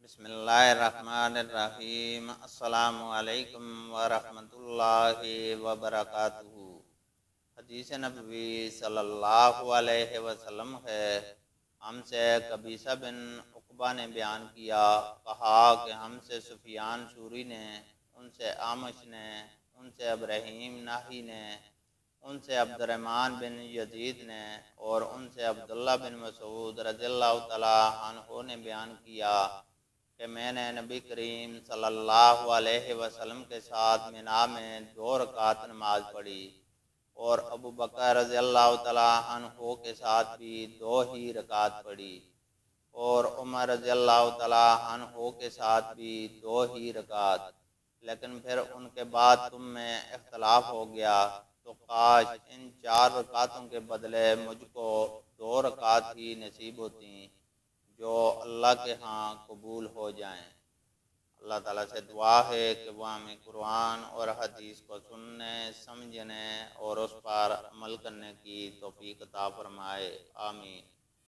بسم اللہ الرحمن الرحیم۔ السلام علیکم ورحمۃ اللہ وبرکاتہ۔ حدیث نبوی صلی اللہ علیہ وسلم ہے، ہم سے قبیصہ بن عقبہ نے بیان کیا، کہا کہ ہم سے سفیان ثوری نے، ان سے اعمش نے، ان سے ابراہیم ناہی نے، ان سے عبد الرحمن بن یزید نے اور ان سے عبداللہ بن مسعود رضی اللہ تعالی عنہ نے بیان کیا کہ میں نے نبی کریم صلی اللہ علیہ وسلم کے ساتھ منا میں 2 رکعت نماز پڑھی، اور ابو بکر رضی اللہ تعالی عنہ کے ساتھ بھی 2 ہی رکعت پڑھی، اور عمر رضی اللہ تعالی عنہ کے ساتھ بھی 2 ہی رکعت۔ لیکن پھر ان کے بعد تم میں اختلاف ہو گیا، تو کاش ان 4 رکعتوں کے بدلے مجھ کو 2 رکعت ہی نصیب ہوتی جو اللہ کے ہاں قبول ہو جائیں۔ اللہ تعالیٰ سے دعا ہے کہ وہ ہمیں قرآن اور حدیث کو سننے، سمجھنے اور اس پر عمل کرنے کی توفیق عطا فرمائے، آمین۔